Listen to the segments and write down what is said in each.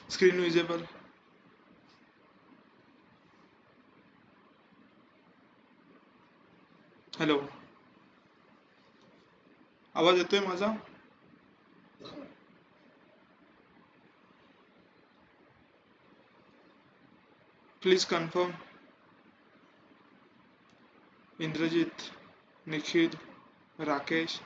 Screen visible? Hello, आवाज येतोय माझा? Please confirm. Indrajit, Nikhil, Rakesh.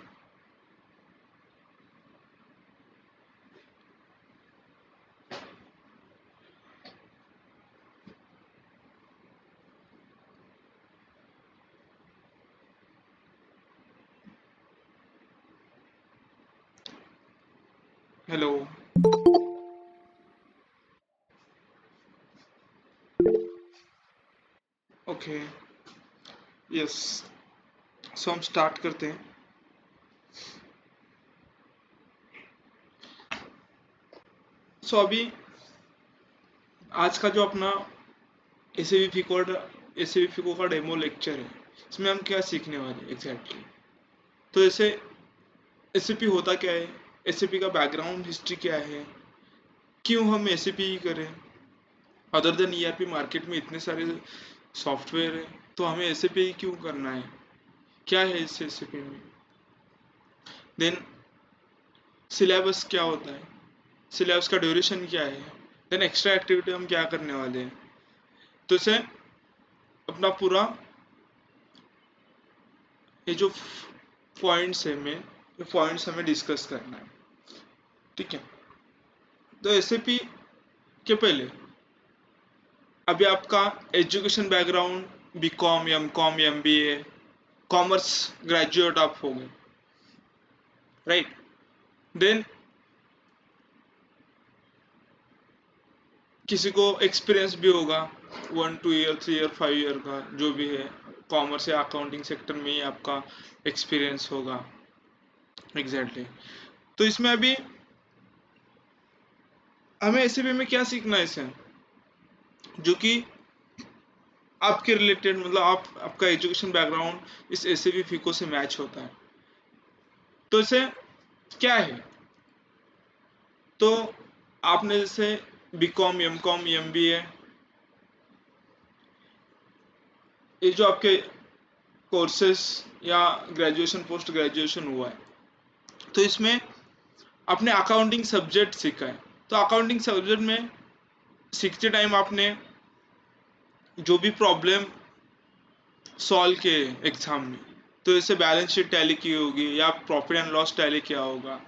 Hello. Okay, yes. So हम स्टार्ट करते हैं. सो अभी आज का जो अपना एसएवी का डेमो लेक्चर है, इसमें हम क्या सीखने वाले एग्जैक्टली. तो जैसे एसएपी होता क्या है, एसएपी का बैकग्राउंड हिस्ट्री क्या है, क्यों हम एसएपी करें. अदर देन ईआरपी मार्केट में इतने सारे सॉफ्टवेयर है, तो हमें एसएपी क्यों करना है, क्या है इस एसएपी में. देन सिलेबस क्या होता है, सिलेबस का ड्यूरेशन क्या है. देन एक्स्ट्रा एक्टिविटी हम क्या करने वाले हैं. तो इसे अपना पूरा ये जो पॉइंट्स है में ये पॉइंट्स हमें डिस्कस करना है. ठीक है. तो एसएपी के पहले अभी आपका education background BCom, MCom, MBA, commerce graduate आप हो गए, राइट. देन किसी को एक्सपीरियंस भी होगा 1-2 ईयर, 3 ईयर, 5 ईयर का, जो भी है. कॉमर्स या अकाउंटिंग सेक्टर में ही आपका एक्सपीरियंस होगा. एग्जैक्टली. तो इसमें अभी हमें एसएपी में क्या सीखना है इसे, जो कि आपके रिलेटेड, मतलब आपका एजुकेशन बैकग्राउंड इस एसएपी फीको से मैच होता है. तो इसे क्या है, तो आपने जैसे बीकॉम, एमकॉम, एमबीए, ये जो आपके कोर्सेस या ग्रेजुएशन पोस्ट ग्रेजुएशन हुआ है, तो इसमें आपने अकाउंटिंग सब्जेक्ट सीखा है. तो अकाउंटिंग सब्जेक्ट में सीखते टाइम आपने जो भी प्रॉब्लम सॉल्व किए एग्जाम में, तो जैसे बैलेंस शीट टैली की होगी या प्रॉफिट एंड लॉस टैली किया होगा,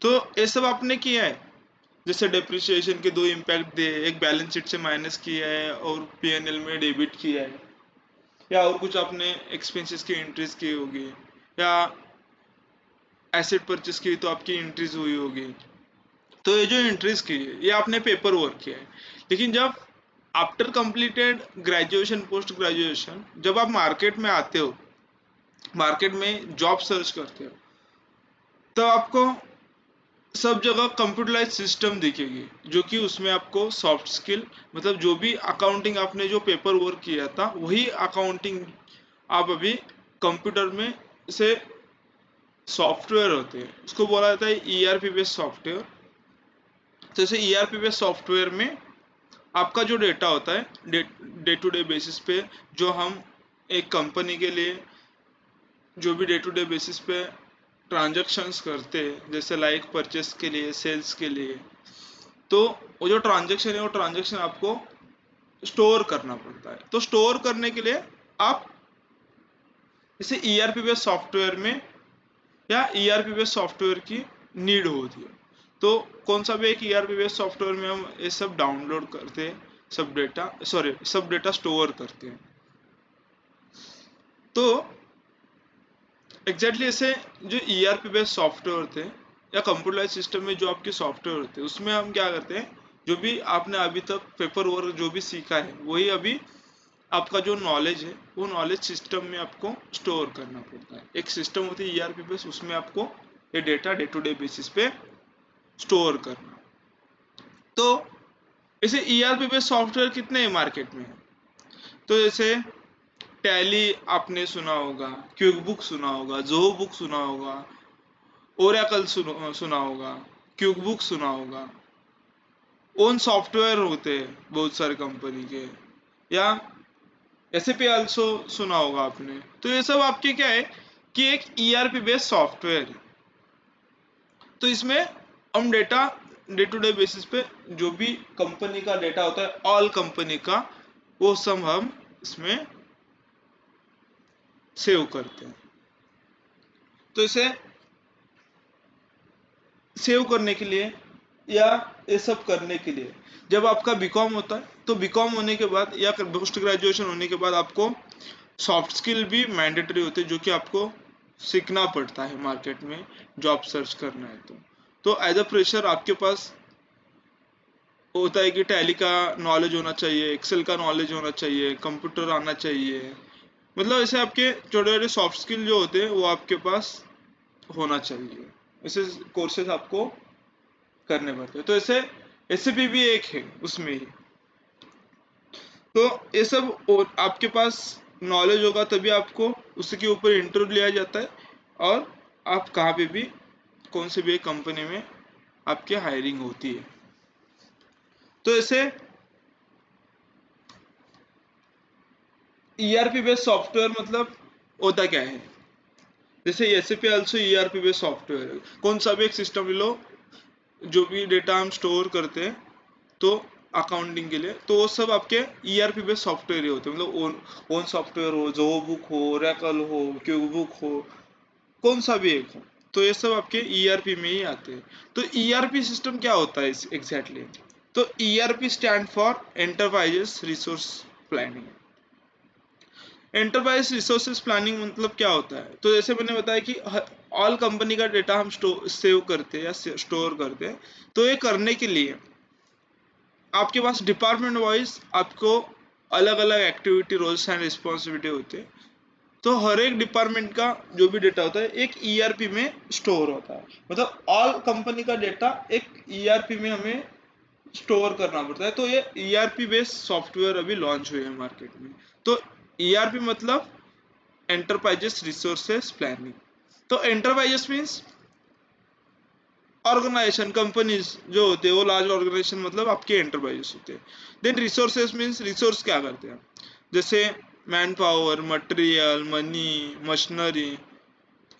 तो ये सब आपने किया है. जैसे डेप्रिसिएशन के दो इम्पैक्ट दिए, एक बैलेंस शीट से माइनस किया है और पीएनएल में डेबिट किया है, या और कुछ आपने एक्सपेंसेस की एंट्रीज की होगी, या एसेट परचेस की तो आपकी एंट्रीज हुई होगी. तो ये जो एंट्रीज की है ये आपने पेपर वर्क किया है. लेकिन जब after completed graduation post graduation जब आप मार्केट में आते हो, मार्केट में जॉब सर्च करते हो, तो आपको सब जगह कंप्यूटराइज सिस्टम दिखेगी, जो कि उसमें आपको सॉफ्ट स्किल, मतलब जो भी अकाउंटिंग आपने जो पेपर वर्क किया था वही अकाउंटिंग आप अभी कंप्यूटर में से सॉफ्टवेयर होते हैं, उसको बोला जाता है ईआरपी बेस्ड सॉफ्टवेयर. तो जैसे ईआरपी बेस्ड सॉफ्टवेयर में आपका जो डेटा होता है डे टू डे बेसिस पे, जो हम एक कंपनी के लिए जो भी डे टू डे बेसिस पे ट्रांजैक्शंस करते हैं, जैसे लाइक परचेस के लिए, सेल्स के लिए, तो वो जो ट्रांजैक्शन है वो ट्रांजैक्शन आपको स्टोर करना पड़ता है. तो स्टोर करने के लिए आप इसे ईआरपी बेस्ड सॉफ्टवेयर में या ईआरपी बेस्ड सॉफ्टवेयर की नीड होती है. तो कौन सा भी एक ईआरपी बेस्ड सॉफ्टवेयर में हम ये सब डाउनलोड करते हैं, सब डेटा स्टोर करते हैं. तो एग्जैक्टली ऐसे जो ईआरपी बेस्ड सॉफ्टवेयर थे या कंप्यूटराइज सिस्टम में जो आपके सॉफ्टवेयर होते हैं, उसमें हम क्या करते हैं, जो भी आपने अभी तक पेपर वर्क जो भी सीखा है वही अभी आपका जो नॉलेज है वो नॉलेज सिस्टम में आपको स्टोर करना पड़ता है. एक सिस्टम होती है ईआरपी बेस्ड, उसमें आपको ये data day to day basis पे स्टोर करना. तो इसे ईआरपी बेस्ड सॉफ्टवेयर कितने हैं मार्केट में. तो जैसे टैली आपने सुना होगा, क्विक बुक सुना होगा, जोहो बुक सुना होगा, ओरेकल सुना होगा, क्विक बुक सुना होगा, ओन सॉफ्टवेयर होते हैं बहुत सारे कंपनी के, या SAP आल्सो सुना होगा आपने। तो ये सब आपके क्या है कि एक ERP बेस्ड सॉफ्टवेयर है। तो इसमें हम data day to day basis पे जो भी कंपनी का डेटा होता है, ऑल कंपनी का, वो सब हम इसमें सेव करते हैं। तो इसे सेव करने के लिए या ये सब करने के लिए जब आपका बीकॉम होता है, तो बीकॉम होने के बाद या पोस्ट ग्रेजुएशन होने के बाद आपको सॉफ्ट स्किल भी मैंडेटरी होते हैं, जो कि आपको सीखना पड़ता है मार्केट में जॉब सर्च करना है। तो एज अ फ्रेशर आपके पास होता है कि टैली का नॉलेज होना चाहिए, एक्सेल का नॉलेज होना चाहिए, कंप्यूटर आना चाहिए, मतलब ऐसे आपके छोटे छोटे सॉफ्ट स्किल जो होते हैं वो आपके पास होना चाहिए। ऐसे कोर्सेज आपको करने पड़ते हैं। तो ऐसे SAP भी एक है उसमें ही। तो ये सब और आपके पास नॉलेज होगा तभी आपको उसके ऊपर इंटरव्यू लिया जाता है, और आप कहाँ पे भी कौन से भी एक कंपनी में आपकी हायरिंग होती है। तो ऐसे ERP बेस्ड सॉफ्टवेयर मतलब होता क्या है, जैसे SAP also ERP based software है। कौन सा भी एक सिस्टम ले लो, जो भी डेटा हम स्टोर करते हैं तो अकाउंटिंग के लिए, तो वो सब आपके ERP बेस्ड सॉफ्टवेयर ही होते हैं। मतलब ओन सॉफ्टवेयर हो, जो बुक हो, ओरेकल हो, क्यूब बुक हो, कौन सा भी एक हो, तो ये सब आपके ERP में ही आते हैं। तो ERP सिस्टम क्या होता है एग्जैक्टली? तो ERP stand for enterprises resource planning. Enterprise resources planning मतलब क्या होता है? तो जैसे मैंने बताया कि ऑल कंपनी का डेटा हम सेव करते हैं या स्टोर करते हैं। तो ये करने के लिए आपके पास डिपार्टमेंट वाइज आपको अलग अलग एक्टिविटी, रोल्स एंड रिस्पॉन्सिबिलिटी होते हैं। तो हर एक डिपार्टमेंट का जो भी डेटा होता है एक ERP में स्टोर होता है। मतलब ऑल कंपनी का डेटा एक ERP में हमें स्टोर करना पड़ता है। तो ये ERP बेस्ड सॉफ्टवेयर अभी लॉन्च हुए हैं मार्केट में। तो ERP मतलब एंटरप्राइजेस रिसोर्सेस प्लानिंग। तो एंटरप्राइजेस मीन्स ऑर्गेनाइजेशन, कंपनीज जो होते हैं वो लार्ज ऑर्गेनाइजेशन, मतलब आपके एंटरप्राइजेस होते हैं। देन रिसोर्सेस मीन्स रिसोर्स क्या करते हैं, जैसे man power, material, money, machinery,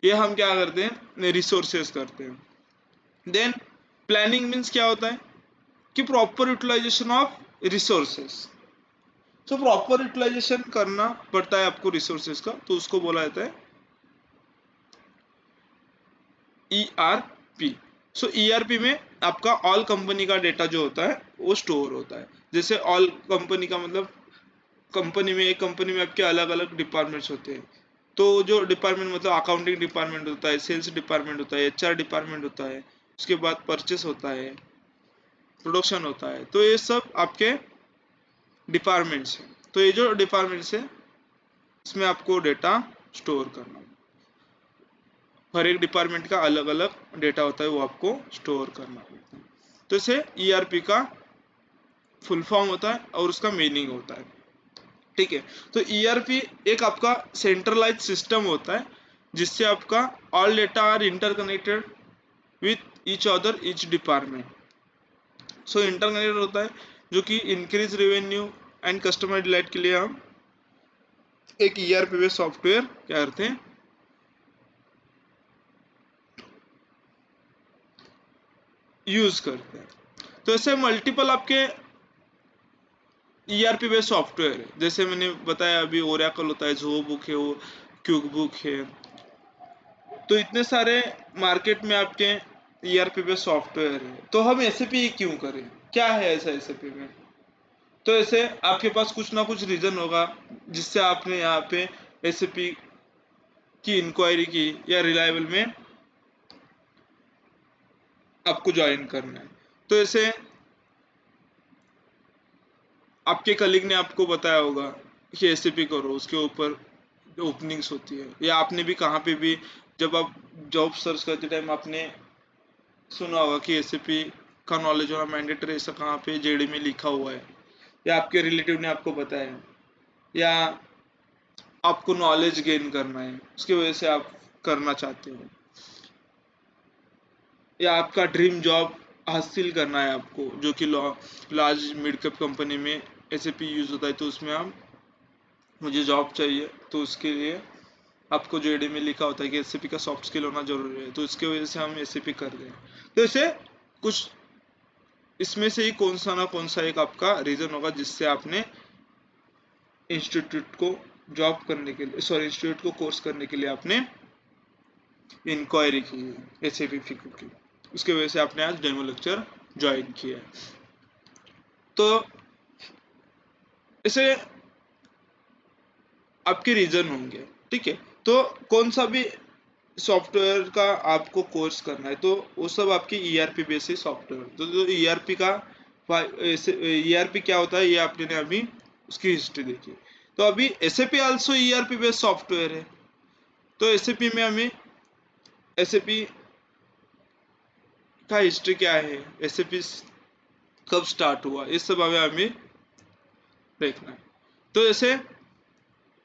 ये हम क्या करते हैं, रिसोर्सेस करते हैं। देन प्लानिंग मीन्स क्या होता है कि प्रॉपर यूटिलाइजेशन ऑफ रिसोर्सेस। तो प्रॉपर यूटिलाइजेशन करना पड़ता है आपको रिसोर्सेज का, तो उसको बोला जाता है ERP। सो ERP में आपका ऑल कंपनी का डेटा जो होता है वो स्टोर होता है। जैसे ऑल कंपनी का मतलब कंपनी में, एक कंपनी में आपके अलग अलग डिपार्टमेंट्स होते हैं। तो जो डिपार्टमेंट मतलब अकाउंटिंग डिपार्टमेंट होता है, सेल्स डिपार्टमेंट होता है, HR डिपार्टमेंट होता है, उसके बाद परचेस होता है, प्रोडक्शन होता है। तो ये सब आपके डिपार्टमेंट्स हैं। तो ये जो डिपार्टमेंट्स है इसमें आपको डेटा स्टोर करना, हर एक डिपार्टमेंट का अलग अलग डेटा होता है वो आपको स्टोर करना होता है। तो इसे ERP का फुल फॉर्म होता है और उसका मीनिंग होता है। ठीक है। तो ERP एक आपका सेंट्रलाइज सिस्टम होता है जिससे आपका all data are interconnected with each other each department. So interconnected होता है, जो कि increase revenue and customer delight के लिए हम एक ERP बेस्ड सॉफ्टवेयर क्या करते हैं, यूज करते हैं। तो ऐसे मल्टीपल आपके ERP बेस्ड सॉफ्टवेयर है, जैसे मैंने बताया अभी ओरेकल होता है, जो बुक है वो, क्यूब बुक है। तो इतने सारे मार्केट में आपके ERP बेस्ड सॉफ्टवेयर है। तो हम SAP ही क्यों करें, क्या है ऐसा SAP में? तो ऐसे आपके पास कुछ ना कुछ रीजन होगा जिससे आपने यहाँ पे SAP की इंक्वायरी की या रिलायबल में आपको ज्वाइन करना है। तो ऐसे आपके कलीग ने आपको बताया होगा कि SAP करो, उसके ऊपर ओपनिंग्स होती है, या आपने भी कहाँ पे भी जब आप जॉब सर्च करते टाइम आपने सुना होगा कि SAP का नॉलेज होना मैंडेटरी, ऐसा कहाँ पे JD में लिखा हुआ है, या आपके रिलेटिव ने आपको बताया, या आपको नॉलेज गेन करना है उसकी वजह से आप करना चाहते हो, या आपका ड्रीम जॉब हासिल करना है आपको, जो कि लार्ज मिड कैप कंपनी में एसएपी यूज होता है, तो उसमें आप मुझे जॉब चाहिए, तो उसके लिए आपको जेडी में लिखा होता है कि एसएपी का सॉफ्ट स्किल होना जरूरी है, तो इसके वजह से हम एसएपी कर रहे हैं। तो ऐसे कुछ इसमें से ही कौन सा ना कौन सा एक आपका रीजन होगा जिससे आपने इंस्टीट्यूट को जॉब करने के लिए, सॉरी, इंस्टीट्यूट को कोर्स करने के लिए आपने इंक्वायरी की है एसएपी फिको की, उसके वजह से आपने आज डेमो लेक्चर ज्वाइन किया है। तो इसे आपके रीजन होंगे, ठीक है। तो कौन सा भी सॉफ्टवेयर का आपको कोर्स करना है तो वो सब आपके ईआरपी बेसिस सॉफ्टवेयर, तो जो ईआरपी का ईआरपी क्या होता है ये आपने अभी उसकी हिस्ट्री देखी। तो अभी SAP also ERP based software है, तो एसएपी में हमें एसएपी का हिस्ट्री क्या है, एसएपी कब स्टार्ट हुआ, इस सब हमें देखना है। तो जैसे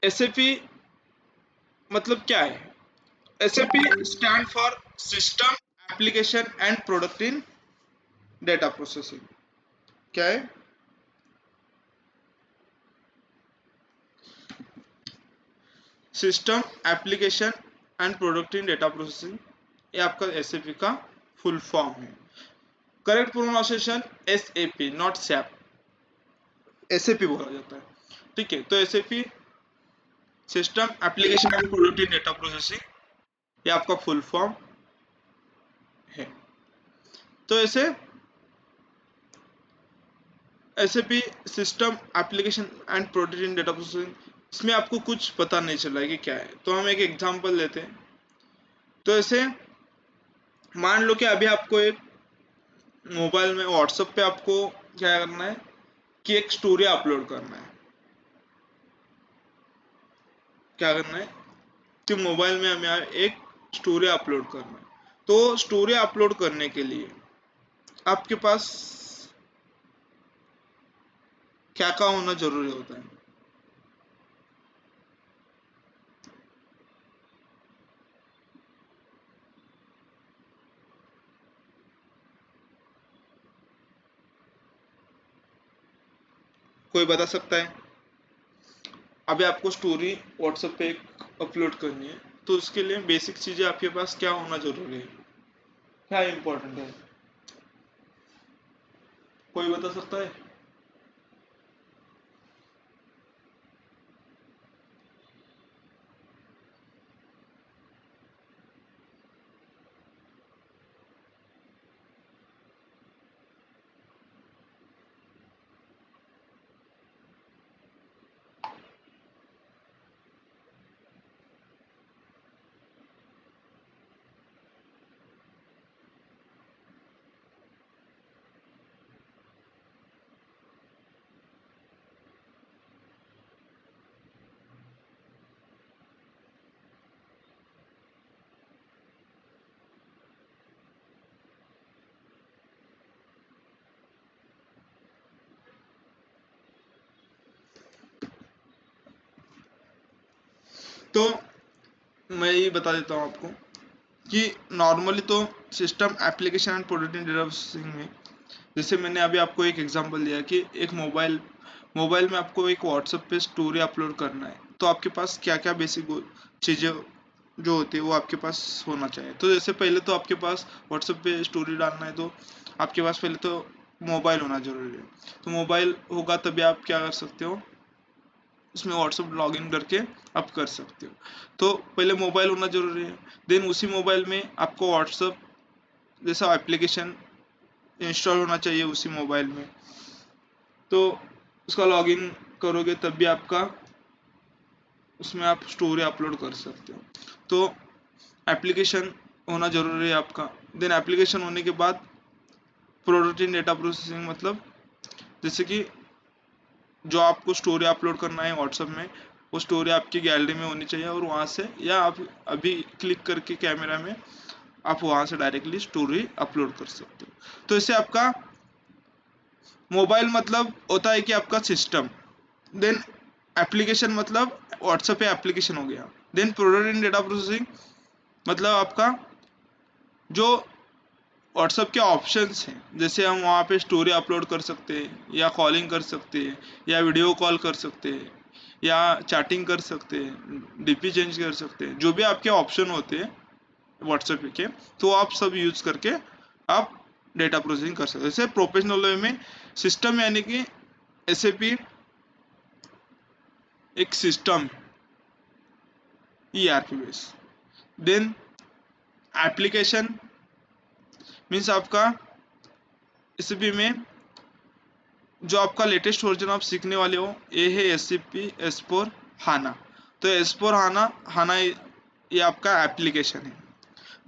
एसएपी मतलब क्या है, SAP stand for System Application and Product in Data Processing। क्या है? System application and product in data processing, ये आपका SAP का फुल फॉर्म है। Correct pronunciation SAP, not SAP, SAP बोला जाता है, ठीक है। तो SAP system application and product in data processing, ये आपका फुल फॉर्म है। तो ऐसे SAP system application and product in data processing, इसमें आपको कुछ पता नहीं चल रहा है कि क्या है, तो हम एक एग्जांपल लेते हैं। तो ऐसे मान लो कि अभी आपको एक मोबाइल में व्हाट्सएप पे आपको क्या करना है कि एक स्टोरी अपलोड करना है। क्या करना है कि मोबाइल में हमें एक स्टोरी अपलोड करना है। तो स्टोरी अपलोड करने के लिए आपके पास क्या क्या होना जरूरी होता है? कोई बता सकता है? अभी आपको स्टोरी व्हाट्सएप पे अपलोड करनी है, तो उसके लिए बेसिक चीजें आपके पास क्या होना जरूरी है, क्या इंपॉर्टेंट है, कोई बता सकता है? तो मैं ये बता देता हूँ आपको कि नॉर्मली तो system application and product in data processing में, जैसे मैंने अभी आपको एक एग्जांपल दिया कि एक मोबाइल में आपको एक व्हाट्सएप पे स्टोरी अपलोड करना है, तो आपके पास क्या क्या बेसिक चीज़ें जो होती है वो आपके पास होना चाहिए। तो जैसे पहले तो आपके पास व्हाट्सएप पे स्टोरी डालना है तो आपके पास पहले तो मोबाइल होना जरूरी है। तो मोबाइल होगा तभी आप क्या कर सकते हो, उसमें व्हाट्सएप लॉगिन करके आप कर सकते हो। तो पहले मोबाइल होना जरूरी है, देन उसी मोबाइल में आपको व्हाट्सएप जैसा एप्लीकेशन इंस्टॉल होना चाहिए उसी मोबाइल में, तो उसका लॉगिन करोगे तब भी आपका उसमें आप स्टोरी अपलोड कर सकते हो। तो एप्लीकेशन होना जरूरी है आपका। देन एप्लीकेशन होने के बाद प्रोडक्ट इन डेटा प्रोसेसिंग, मतलब जैसे कि जो आपको स्टोरी अपलोड करना है व्हाट्सएप में, वो स्टोरी आपकी गैलरी में होनी चाहिए और वहाँ से, या आप अभी क्लिक करके कैमरा में आप वहाँ से डायरेक्टली स्टोरी अपलोड कर सकते हो। तो इससे आपका मोबाइल मतलब होता है कि आपका सिस्टम, देन एप्लीकेशन मतलब व्हाट्सएप पे एप्लीकेशन हो गया, then product in data processing मतलब आपका जो व्हाट्सएप के ऑप्शंस हैं, जैसे हम वहाँ पे स्टोरी अपलोड कर सकते हैं, या कॉलिंग कर सकते हैं, या वीडियो कॉल कर सकते हैं, या चैटिंग कर सकते हैं, डीपी चेंज कर सकते हैं, जो भी आपके ऑप्शन होते हैं व्हाट्सएप के, तो आप सब यूज करके आप डेटा प्रोसेसिंग कर सकते हैं। जैसे प्रोफेशनल वे में सिस्टम यानी कि एसएपी एक system ERP base. Then application means आपका एसएपी में जो आपका लेटेस्ट वर्जन आप सीखने वाले हो, ये है एसएपी S4 हाना। तो S4 हाना हाना ये आपका एप्लीकेशन है।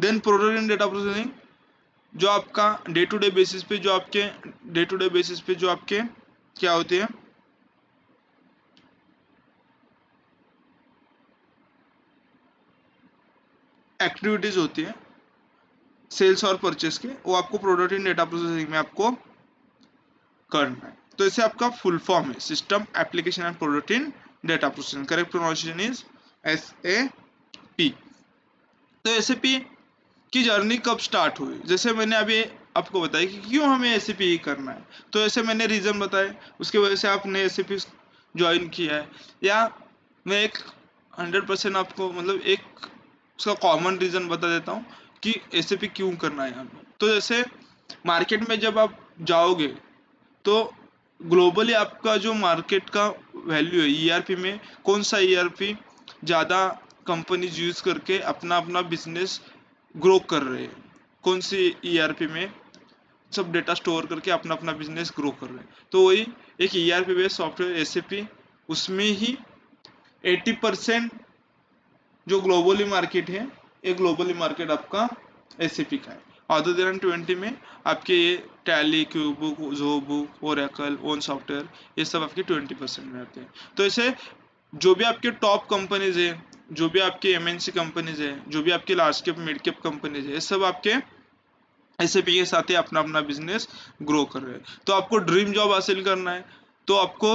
Then product in data processing, जो आपका डे टू डे बेसिस पे जो आपके क्या होते हैं, एक्टिविटीज होती है सेल्स और परचेस के, वो आपको प्रोडक्ट इन डेटा प्रोसेसिंग में आपको करना है। तो इसे आपका फुल फॉर्म है system application and product in data processing. Correct pronunciation is SAP। तो SAP की जर्नी कब स्टार्ट हुई, जैसे मैंने अभी आपको बताया कि क्यों हमें SAP ही करना है, तो ऐसे मैंने रीजन बताए, उसके वजह से आपने SAP ज्वाइन किया है। या मैं एक 100% आपको मतलब एक उसका कॉमन रीजन बता देता हूँ कि SAP क्यों करना है हमें। तो जैसे मार्केट में जब आप जाओगे तो ग्लोबली आपका जो मार्केट का वैल्यू है ईआरपी में, कौन सा ईआरपी ज़्यादा कंपनीज यूज करके अपना अपना बिजनेस ग्रो कर रहे हैं, कौन सी ईआरपी में सब डेटा स्टोर करके अपना अपना बिजनेस ग्रो कर रहे हैं, तो वही एक ईआरपी बेस्ड सॉफ्टवेयर एसएपी, उसमें ही 80% जो ग्लोबली मार्केट है, ये ग्लोबली मार्केट आपका एसएपी का है। अदर देन 20 में आपके ये टैली, क्यूबुक, जोबुक, ओरेकल, ओन सॉफ्टवेयर, ये सब आपके 20% में आते हैं। तो ऐसे जो भी आपके टॉप कंपनीज है, जो भी आपके एमएनसी कंपनीज है, जो भी आपके large cap mid cap companies है, ये सब आपके एसएपी के साथ ही अपना अपना बिजनेस ग्रो कर रहे हैं। तो आपको ड्रीम जॉब हासिल करना है तो आपको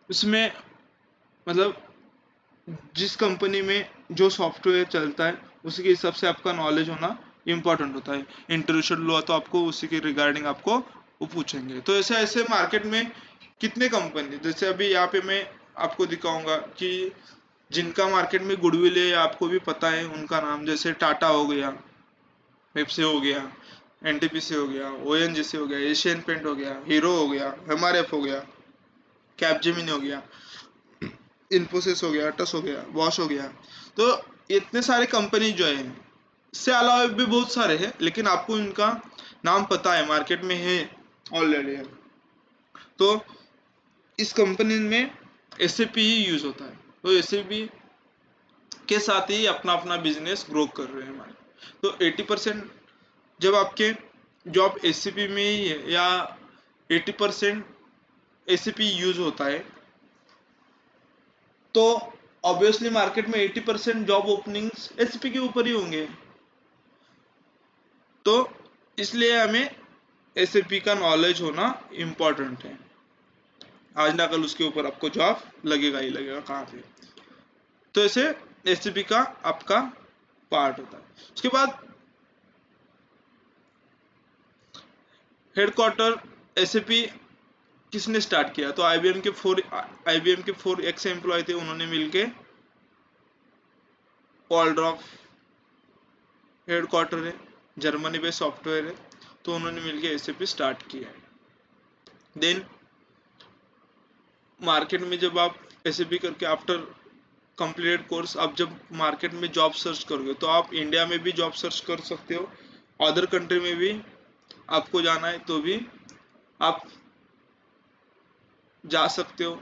उसमें मतलब जिस कंपनी में जो सॉफ्टवेयर चलता है उसी के हिसाब से आपका नॉलेज होना इम्पोर्टेंट होता है। इंटरव्यू शेड्यूल हुआ तो आपको उसी के रिगार्डिंग आपको वो पूछेंगे। तो ऐसे ऐसे मार्केट में कितने कंपनी, जैसे अभी यहाँ पे मैं आपको दिखाऊंगा कि जिनका मार्केट में गुडविल है, आपको भी पता है उनका नाम, जैसे टाटा हो गया, पेप्सी हो गया, एनटीपीसी हो गया, ओएनजीसी हो गया, एशियन पेंट हो गया, हीरो हो गया, एमआरएफ हो गया, कैपजेमिनी हो गया, इन्फोसिस हो गया, टस हो गया, बॉश हो गया। तो इतने सारे कंपनी जो है, इससे अलावा भी बहुत सारे हैं, लेकिन आपको इनका नाम पता है, मार्केट में है ऑलरेडी है। तो इस कंपनी में एसएपी ही यूज होता है। तो एसएपी के साथ ही अपना अपना बिजनेस ग्रो कर रहे हैं हमारे। तो 80% जब आपके जॉब एससीपी में ही है, या 80% एससीपी यूज होता है, तो ऑब्वियसली मार्केट में 80% जॉब ओपनिंग्स एससीपी के ऊपर ही होंगे। तो इसलिए हमें एससीपी का नॉलेज होना इम्पोर्टेंट है। आज ना कल उसके ऊपर आपको जॉब लगेगा ही लगेगा कहाँ पे। तो ऐसे एससीपी का आपका पार्ट होता है। उसके बाद हेडक्वार्टर एसएपी किसने स्टार्ट किया, तो आईबीएम के 4 एक्स एम्प्लॉय थे, उन्होंने मिलके ऑल्ड्रॉफ हेडक्वार्टर है, जर्मनी में सॉफ्टवेयर है, तो उन्होंने मिलके एसएपी स्टार्ट किया है। देन मार्केट में जब आप एसएपी करके आफ्टर कंप्लीटेड कोर्स आप जब मार्केट में जॉब सर्च करोगे, तो आप इंडिया में भी जॉब सर्च कर सकते हो, अदर कंट्री में भी आपको जाना है तो भी आप जा सकते हो।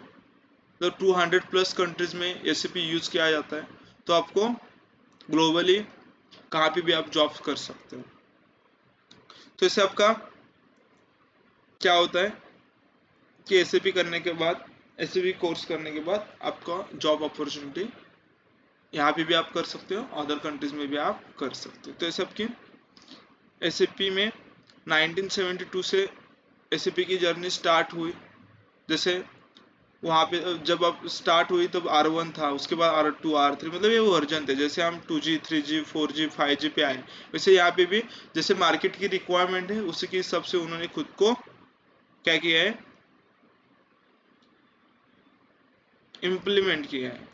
तो 200+ कंट्रीज में एसएपी यूज किया जाता है, तो आपको ग्लोबली कहाँ पे भी आप जॉब कर सकते हो। तो इससे आपका क्या होता है कि एसएपी करने के बाद, एसएपी कोर्स करने के बाद आपका जॉब अपॉर्चुनिटी यहाँ पे भी आप कर सकते हो, अदर कंट्रीज में भी आप कर सकते हो। तो ऐसे आपकी एसएपी में 1972 से एसएपी की जर्नी स्टार्ट हुई। जैसे वहाँ पे जब आप स्टार्ट हुई तब R1 था, उसके बाद R2 R3, मतलब ये वर्जन थे। जैसे हम 2G 3G 4G 5G पे आए, वैसे यहाँ पे भी जैसे मार्केट की रिक्वायरमेंट है उसी के हिसाब से उन्होंने खुद को क्या किया है, इम्प्लीमेंट किया है।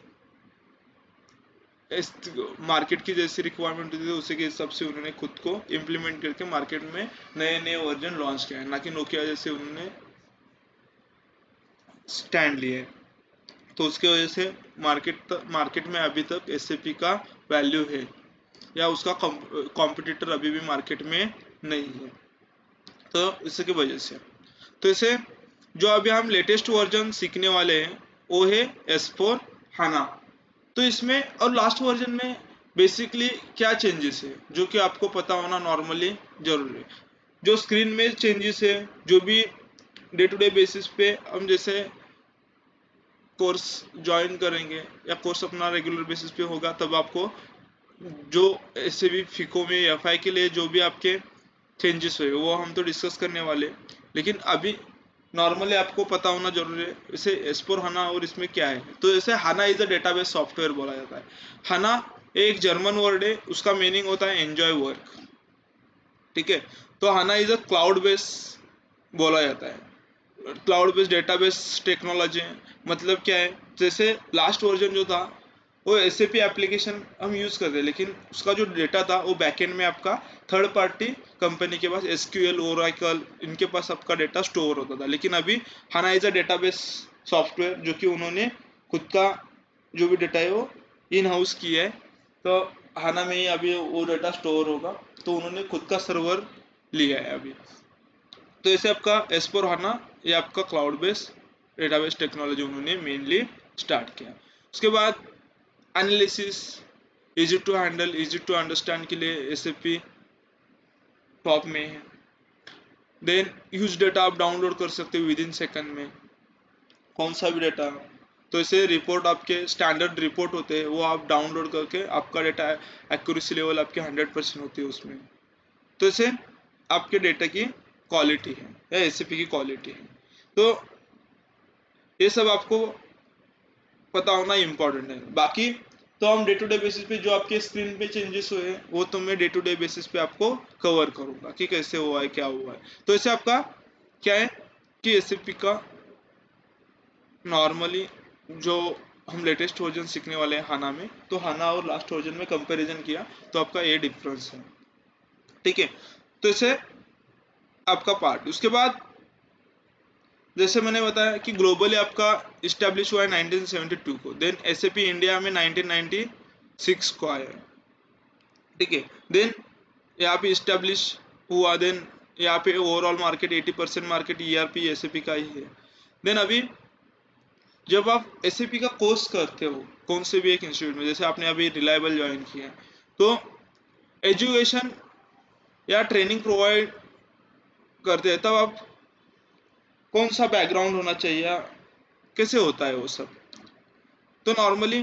इस मार्केट की जैसी रिक्वायरमेंट होती है उसी के हिसाब से उन्होंने खुद को इम्प्लीमेंट करके मार्केट में नए नए वर्जन लॉन्च किया है, ना कि नोकिया जैसे उन्होंने स्टैंड लिए। तो उसकी वजह से मार्केट में अभी तक एसएपी का वैल्यू है, या उसका कॉम्पिटिटर अभी भी मार्केट में नहीं है। तो इसकी वजह से, तो इसे जो अभी हम लेटेस्ट वर्जन सीखने वाले हैं वो है S4 हाना। तो इसमें और लास्ट वर्जन में बेसिकली क्या चेंजेस है जो कि आपको पता होना नॉर्मली जरूरी है। जो स्क्रीन में चेंजेस है, जो भी डे टू डे बेसिस पे हम जैसे कोर्स ज्वाइन करेंगे या कोर्स अपना रेगुलर बेसिस पे होगा, तब आपको जो ऐसे भी फिको में एफआई के लिए जो भी आपके चेंजेस हुए वो हम तो डिस्कस करने वाले, लेकिन अभी नॉर्मली आपको पता होना जरूरी है इसे एस4 हाना। और इसमें क्या है, तो जैसे हाना इज अ डेटाबेस सॉफ्टवेयर बोला जाता है। हाना एक जर्मन वर्ड है, उसका मीनिंग होता है एंजॉय वर्क, ठीक है। तो हाना इज अ क्लाउड बेस बोला जाता है, क्लाउड बेस्ड डेटाबेस टेक्नोलॉजी है। मतलब क्या है, जैसे लास्ट वर्जन जो था वो एसएपी एप्लीकेशन हम यूज करते हैं, लेकिन उसका जो डेटा था वो बैकएंड में आपका थर्ड पार्टी कंपनी के पास एसक्यूएल ओरेकल इनके पास आपका डेटा स्टोर होता था। लेकिन अभी हाना इज अ डेटाबेस सॉफ्टवेयर जो कि उन्होंने खुद का जो भी डेटा है वो इन हाउस किया है। तो हाना में ही अभी वो डेटा स्टोर होगा, तो उन्होंने खुद का सर्वर लिया है अभी। तो ऐसे आपका S4 हाना ये आपका क्लाउड बेस डेटाबेस टेक्नोलॉजी उन्होंने मेनली स्टार्ट किया। उसके बाद analysis, easy to handle easy to understand के लिए एसएपी टॉप में है। देन ह्यूज डेटा आप डाउनलोड कर सकते हो विद इन सेकंड में, कौन सा भी डेटा। तो इसे रिपोर्ट आपके स्टैंडर्ड रिपोर्ट होते हैं वो आप डाउनलोड करके आपका डेटा एक्यूरेसी लेवल आपके 100% होती है उसमें। तो इसे आपके डेटा की क्वालिटी है या एसएपी की क्वालिटी है। तो ये सब आपको पता होना इम्पोर्टेंट है। बाकी तो हम डे टू डे बेसिस पे जो आपके स्क्रीन पे चेंजेस हुए हैं वो तो मैं डे टू डे बेसिस पे आपको कवर करूंगा कि कैसे हुआ है क्या हुआ है। तो ऐसे आपका क्या है कि एसएपी का नॉर्मली जो हम लेटेस्ट वर्जन सीखने वाले हैं हाना में, तो हाना और लास्ट वर्जन में कंपैरिजन किया तो आपका ये डिफरेंस है, ठीक है। तो इसे आपका पार्ट, उसके बाद जैसे मैंने बताया कि ग्लोबली आपका इस्टेब्लिश हुआ है 1972 को, देन एसएपी इंडिया में 1996 को आया, ठीक है। देन यहाँ पे इस्टेब्लिश हुआ, देन यहाँ पे overall market 80% market ERP SAP का ही है। देन अभी जब आप एसएपी का कोर्स करते हो कौन से भी एक इंस्टीट्यूट में, जैसे आपने अभी रिलायबल ज्वाइन किया, तो एजुकेशन या ट्रेनिंग प्रोवाइड करते हैं, तब आप कौन सा बैकग्राउंड होना चाहिए, कैसे होता है वो सब। तो normally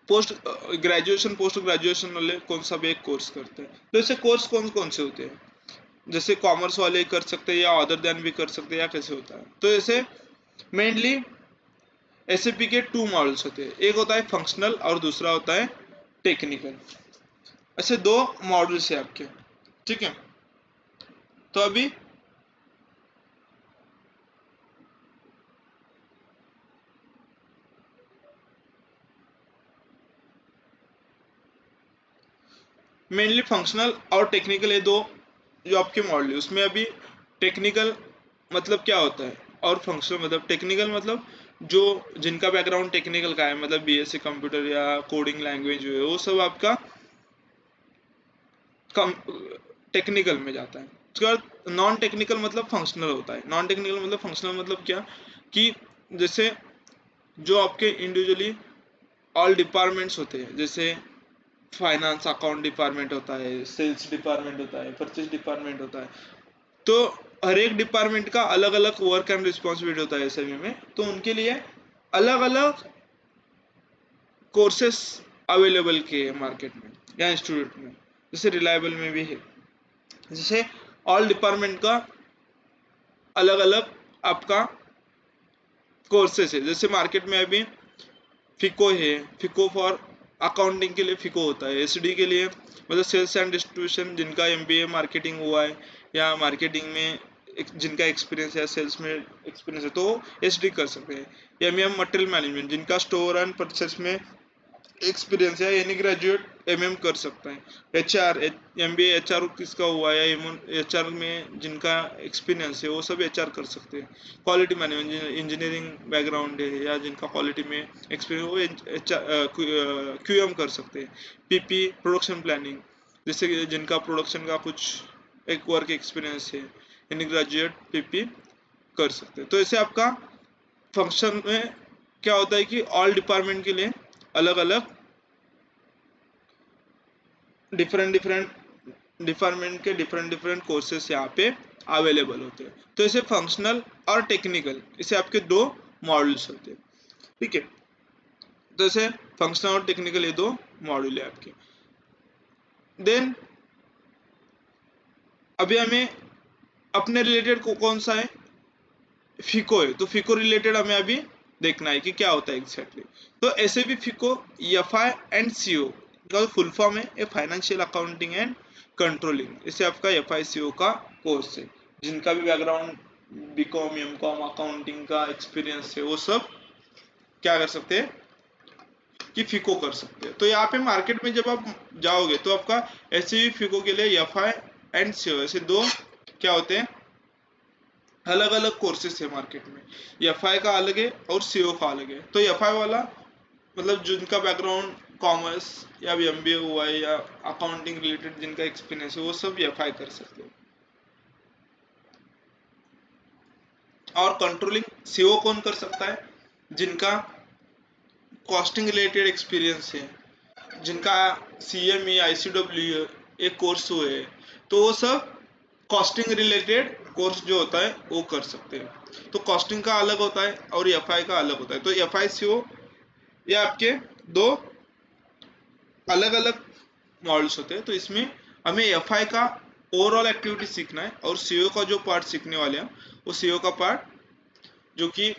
post graduation post graduation वाले कौन सा भी एक कोर्स करते हैं। तो ऐसे कोर्स कौन कौन से होते हैं, जैसे कॉमर्स वाले कर सकते हैं या अदर देन भी कर सकते हैं, या कैसे होता है। तो ऐसे मेनली एसएपी के टू मॉडल्स होते हैं, एक होता है फंक्शनल और दूसरा होता है टेक्निकल। ऐसे दो मॉडल्स है आपके, ठीक है। तो अभी मेनली फंक्शनल और टेक्निकल ये दो जो आपके मॉडल है। उसमें अभी टेक्निकल मतलब क्या होता है और फंक्शनल मतलब, टेक्निकल मतलब जो जिनका बैकग्राउंड टेक्निकल का है, मतलब बीएससी कंप्यूटर या कोडिंग लैंग्वेज जो है वो सब आपका कम टेक्निकल में जाता है। उसके बाद नॉन टेक्निकल मतलब फंक्शनल होता है। नॉन टेक्निकल मतलब फंक्शनल मतलब क्या, कि जैसे जो आपके इंडिविजुअली ऑल डिपार्टमेंट्स होते हैं, जैसे फाइनेंस अकाउंट डिपार्टमेंट होता है, सेल्स डिपार्टमेंट होता है, परचेज डिपार्टमेंट होता है। तो हर एक डिपार्टमेंट का अलग अलग वर्क एंड रिस्पॉन्सिबिलिटी होता है एसएमई में, तो उनके लिए अलग अलग कोर्सेस अवेलेबल किए हैं मार्केट में या इंस्टीट्यूट में, जैसे रिलायबल में भी है। जैसे ऑल डिपार्टमेंट का अलग अलग आपका कोर्सेस है, जैसे मार्केट में अभी फिको है, फिको फॉर अकाउंटिंग के लिए फिको होता है, एसडी के लिए मतलब सेल्स एंड डिस्ट्रीब्यूशन जिनका एमबीए मार्केटिंग हुआ है या मार्केटिंग में जिनका एक्सपीरियंस है, सेल्स में एक्सपीरियंस है, तो एसडी कर सकते हैं। एमईएम मटेरियल मैनेजमेंट जिनका स्टोर एंड परचेस में एक्सपीरियंस है, एनी ग्रेजुएट एमएम कर सकता है। एचआर एमबीए एचआर किसका हुआ है या एचआर में जिनका एक्सपीरियंस है वो सब एचआर कर सकते हैं। क्वालिटी मैनेजमेंट इंजीनियरिंग बैकग्राउंड है या जिनका क्वालिटी में एक्सपीरियंस वो क्यूएम कर सकते हैं। पीपी प्रोडक्शन प्लानिंग जैसे कि जिनका प्रोडक्शन का कुछ एक वर्क एक्सपीरियंस है, एनी ग्रेजुएट पीपी कर सकते हैं। तो ऐसे आपका फंक्शन में क्या होता है कि ऑल डिपार्टमेंट के लिए अलग अलग डिफरेंट डिफरेंट डिपार्टमेंट के डिफरेंट डिफरेंट कोर्सेस यहाँ पे अवेलेबल होते हैं। तो इसे फंक्शनल और टेक्निकल, इसे आपके दो मॉड्यूल्स होते हैं। ठीक है, तो इसे फंक्शनल और टेक्निकल ये दो मॉड्यूल है आपके। देन अभी हमें अपने रिलेटेड कौन सा है, फिको है, तो फिको रिलेटेड हमें अभी देखना है कि क्या होता है एग्जैक्टली। तो ऐसे भी फिको एफआई एंड सीओ का फुल फॉर्म है, a financial accounting and controlling. इसे आपका एफआई सीओ का कोर्स है। जिनका भी बैकग्राउंड बीकॉम एमकॉम अकाउंटिंग का एक्सपीरियंस है वो सब क्या कर सकते हैं कि फिको कर सकते हैं। तो यहाँ पे मार्केट में जब आप जाओगे तो आपका ऐसे भी फिको के लिए एफआई एंड सीओ ऐसे दो क्या होते हैं, अलग अलग कोर्सेस है मार्केट में। एफआई का अलग है और सीओ का अलग है। तो एफआई वाला मतलब जिनका बैकग्राउंड कॉमर्स या एमबीए हुआ है या अकाउंटिंग रिलेटेड जिनका एक्सपीरियंस है वो सब एफआई कर सकते हैं। और कंट्रोलिंग सीओ कौन कर सकता है, जिनका कॉस्टिंग रिलेटेड एक्सपीरियंस है, जिनका सीएमई आईसीडब्ल्यू एक कोर्स हुए, तो वो सब कॉस्टिंग रिलेटेड कोर्स जो होता है वो कर सकते हैं। तो कॉस्टिंग का अलग होता है और एफआई का अलग होता है। तो एफआई सीओ ये आपके दो अलग अलग मॉडल्स होते हैं। तो इसमें हमें एफआई का ओवरऑल एक्टिविटी सीखना है और सीओ का जो पार्ट सीखने वाले हैं वो सीओ का पार्ट जो कि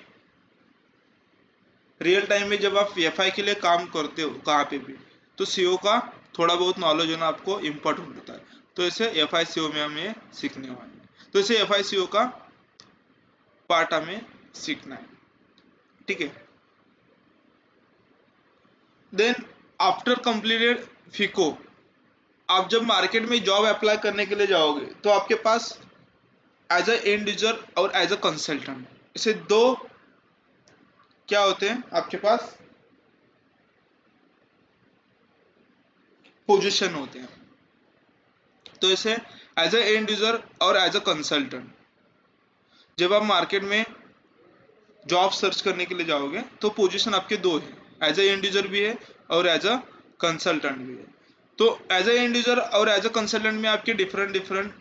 रियल टाइम में जब आप एफआई के लिए काम करते हो कहाँ पे भी, तो सीओ का थोड़ा बहुत नॉलेज होना आपको इम्पोर्टेंट होता है। तो इसे एफआई सीओ में हमें सीखने वाले हैं। तो इसे एफआई सीओ का पार्ट हमें सीखना है। ठीक है, देन आफ्टर कंप्लीटेड फिको आप जब मार्केट में जॉब अप्लाई करने के लिए जाओगे तो आपके पास एज अ एंड यूजर और एज अ कंसल्टेंट इसे दो क्या होते हैं आपके पास पोजीशन होते हैं। तो इसे एज अ एंड यूजर और एज अ कंसल्टेंट जब आप मार्केट में जॉब सर्च करने के लिए जाओगे तो पोजीशन आपके दो हैं, एज अ एंड यूजर भी है और एज अ कंसल्टेंट भी है। तो एज अ एंड यूजर और एज अ कंसल्टेंट में आपके डिफरेंट डिफरेंट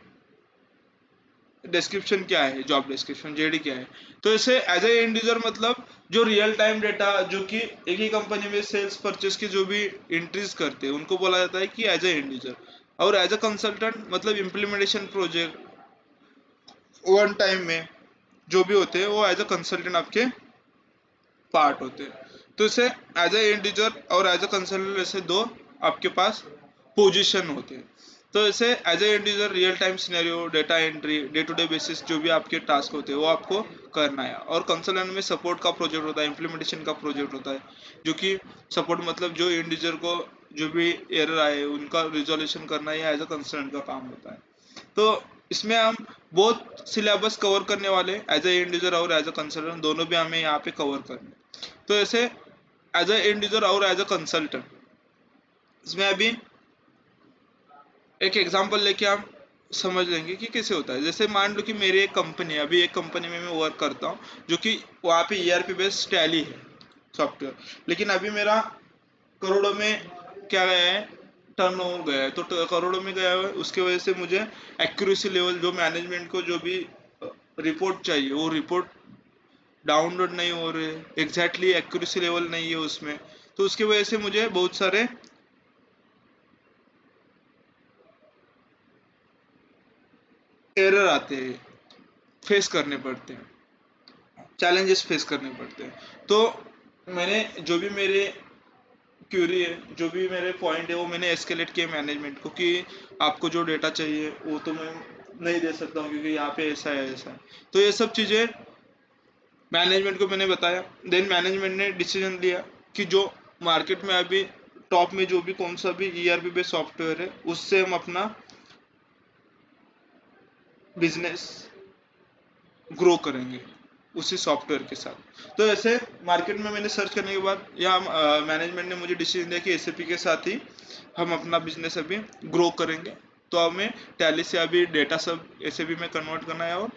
डिस्क्रिप्शन क्या है, जॉब डिस्क्रिप्शन जेडी क्या है। तो इसे एज ए एंड यूजर मतलब जो रियल टाइम डेटा जो कि एक ही कंपनी में सेल्स परचेस की जो भी एंट्रीज करते हैं उनको बोला जाता है कि एज ए एंड यूजर। और एज अ कंसल्टेंट मतलब इम्प्लीमेंटेशन प्रोजेक्ट वन टाइम में जो भी होते हैं वो एज अ कंसल्टेंट आपके पार्ट होते हैं। तो इसे एज ए एंड यूजर और एज अ कंसल्टेंट ऐसे दो आपके पास पोजीशन होते हैं। तो इसे as a end user real time scenario data entry day to day basis जो भी आपके टास्क होते हैं वो आपको करना है। और कंसल्टेंट में सपोर्ट का प्रोजेक्ट होता है, इम्प्लीमेंटेशन का प्रोजेक्ट होता है, जो कि सपोर्ट मतलब जो एंड यूजर को जो भी एरर आए उनका रिजोल्यूशन करना ये एज अ कंसल्टेंट का काम होता है। तो इसमें हम बहुत सिलेबस कवर करने वाले एज ए एंड यूजर और एज अ कंसल्टेंट दोनों भी हमें यहाँ पे कवर करने। तो ऐसे एज ए एंड यूजर और एज अ कंसल्टेंट इसमें अभी एक एग्जांपल लेके हम समझ लेंगे कि कैसे होता है। जैसे मान लो कि मेरी एक कंपनी है, अभी एक कंपनी में मैं वर्क करता हूँ जो कि वहाँ पे ईआरपी बेस्ड टैली है सॉफ्टवेयर, लेकिन अभी मेरा करोड़ों में क्या गया है, टर्न ओवर गया है। तो करोड़ों में गया है उसकी वजह से मुझे एक्यूरेसी लेवल जो मैनेजमेंट को जो भी रिपोर्ट चाहिए वो रिपोर्ट डाउनलोड नहीं हो रहे, एग्जैक्टली एक्यूरेसी लेवल नहीं है उसमें। तो उसकी वजह से मुझे बहुत सारे एरर आते हैं, फेस करने पड़ते हैं। चैलेंजेस फेस करने पड़ते हैं। तो मैंने जो भी मेरे क्यूरी है, जो भी मेरे पॉइंट है, वो मैंने एस्केलेट किया मैनेजमेंट को कि आपको जो डेटा चाहिए वो तो मैं नहीं दे सकता हूँ क्योंकि यहाँ पे ऐसा है ऐसा है। तो ये सब चीज़ें मैनेजमेंट को मैंने बताया। देन मैनेजमेंट ने डिसीजन लिया कि जो मार्केट में अभी टॉप में जो भी कौन सा भी ईआरपी बेस्ड सॉफ्टवेयर है उससे हम अपना बिजनेस ग्रो करेंगे उसी सॉफ्टवेयर के साथ। तो ऐसे मार्केट में मैंने सर्च करने के बाद या मैनेजमेंट ने मुझे डिसीजन दिया कि एसएपी के साथ ही हम अपना बिजनेस अभी ग्रो करेंगे। तो हमें टैली से अभी डेटा सब एसएपी में कन्वर्ट करना है और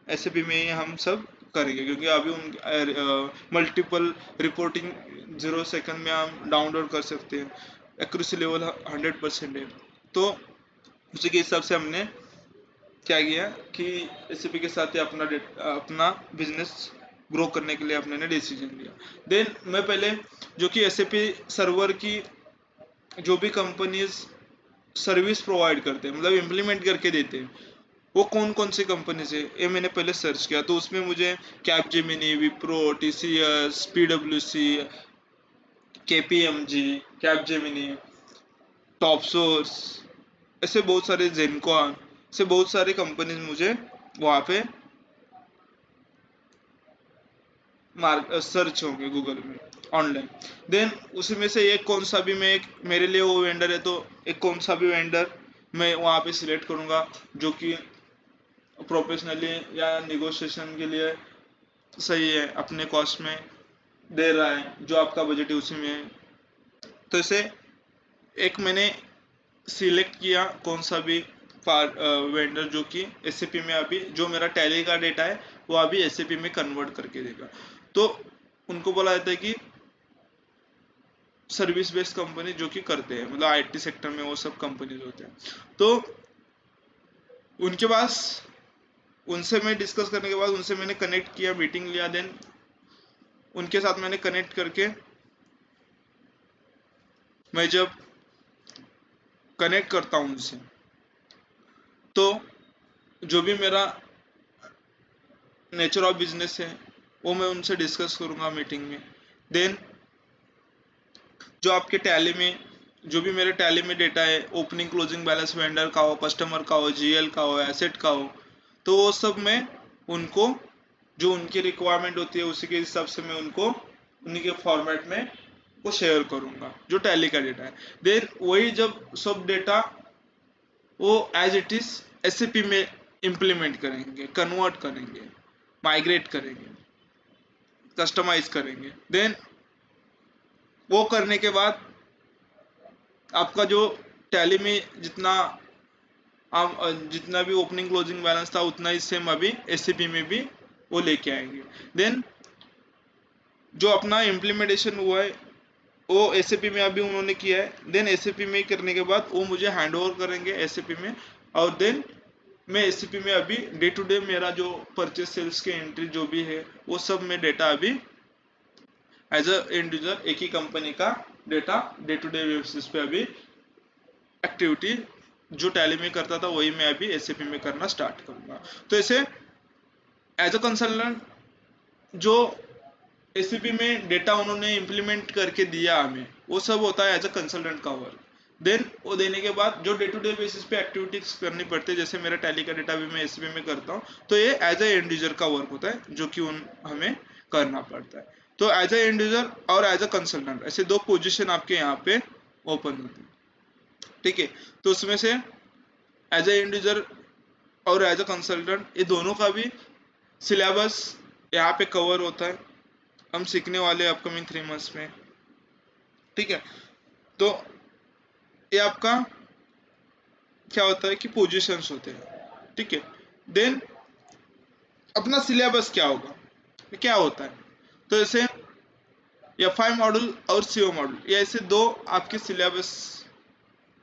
एसएपी में ही हम सब करेंगे क्योंकि अभी उन मल्टीपल रिपोर्टिंग 0 सेकंड में हम डाउनलोड कर सकते हैं, एक्यूरेसी लेवल 100% है। तो उसी के हिसाब से हमने क्या किया कि एसएपी के साथ ही अपना बिजनेस ग्रो करने के लिए अपने ने डिसीजन लिया। देन मैं पहले जो कि एसएपी सर्वर की जो भी कंपनीज सर्विस प्रोवाइड करते हैं, मतलब इम्प्लीमेंट करके देते हैं, वो कौन कौन सी कंपनीज है ये मैंने पहले सर्च किया। तो उसमें मुझे कैपजेमिनी, विप्रो, टीसीएस, पीडब्ल्यूसी, केपीएमजी, कैपजेमिनी, टॉपसोर्स, ऐसे बहुत सारे जेनकॉन, ऐसे बहुत सारे कंपनीज मुझे वहाँ पे सर्च होंगे गूगल में ऑनलाइन। देन उसी में से एक कौन सा भी मैं एक मेरे लिए वो वेंडर है तो एक कौन सा भी वेंडर मैं वहाँ पे सिलेक्ट करूँगा जो कि प्रोफेशनली या निगोशिएशन के लिए सही है, अपने कॉस्ट में दे रहा है, जो आपका बजट है उसी में है। तो इसे एक मैंने सिलेक्ट किया कौन सा भी वेंडर जो कि एसएपी में अभी जो मेरा टैली का डेटा है वो अभी एसएपी में कन्वर्ट करके देगा। तो उनको बोला जाता है कि सर्विस बेस्ड कंपनी जो कि करते हैं, मतलब आईटी सेक्टर में वो सब कंपनीज होते हैं। तो उनके पास उनसे मैं डिस्कस करने के बाद उनसे मैंने कनेक्ट किया, मीटिंग लिया। देन उनके साथ मैंने कनेक्ट करके मैं जब कनेक्ट करता हूँ उनसे तो जो भी मेरा नेचर ऑफ बिजनेस है वो मैं उनसे डिस्कस करूँगा मीटिंग में। देन जो आपके टैली में जो भी मेरे टैली में डेटा है, ओपनिंग क्लोजिंग बैलेंस वेंडर का हो, कस्टमर का हो, जीएल का हो, एसेट का हो, तो वो सब मैं उनको जो उनकी रिक्वायरमेंट होती है उसी के हिसाब से मैं उनको उन्हीं के फॉर्मेट में को शेयर करूंगा जो टैली का डेटा है। देन वही जब सब डेटा वो एज इट इज एसएपी में इम्प्लीमेंट करेंगे, कन्वर्ट करेंगे, माइग्रेट करेंगे, कस्टमाइज करेंगे। देन वो करने के बाद आपका जो टैली में जितना भी ओपनिंग क्लोजिंग बैलेंस था उतना ही सेम अभी एससीपी में भी वो लेके आएंगे। देन जो अपना इम्प्लीमेंटेशन हुआ है वो एसएपी में अभी उन्होंने किया है। देन एसएपी में करने के बाद वो मुझे हैंड ओवर करेंगे एसएपी में। और देन मैं एसएपी में अभी डे टू डे मेरा जो परचेस सेल्स के एंट्री जो भी है वो सब मैं डेटा अभी एज अ एंड यूजर एक ही कंपनी का data day to day basis पे अभी एक्टिविटी जो टैली में करता था वही मैं अभी एसएपी में करना स्टार्ट करूंगा। तो ऐसे एज अ कंसल्टेंट जो एसएपी में डेटा उन्होंने इम्प्लीमेंट करके दिया हमें वो सब होता है एज अ कंसल्टेंट का वर्क। देन वो देने के बाद जो डे टू डे बेसिस पे एक्टिविटीज करनी पड़ती है, जैसे मेरा टैली का डेटा भी मैं एसएपी में करता हूँ, तो ये एज अ एंड यूजर का वर्क होता है जो कि हमें करना पड़ता है। तो एज अ एंड यूजर और एज अ कंसल्टेंट ऐसे दो पोजीशन आपके यहाँ पे ओपन होती है, ठीक है। तो उसमें से एज ए एंड यूजर और एज अ कंसल्टेंट ये दोनों का भी सिलेबस यहाँ पे कवर होता है, हम सीखने वाले अपकमिंग 3 मंथ्स में, ठीक है। तो ये आपका क्या होता है कि पोजीशंस होते हैं, ठीक है। देन अपना सिलेबस क्या होगा, क्या होता है, तो ऐसे एफआई मॉड्यूल और सीओ मॉड्यूल ये ऐसे दो आपके सिलेबस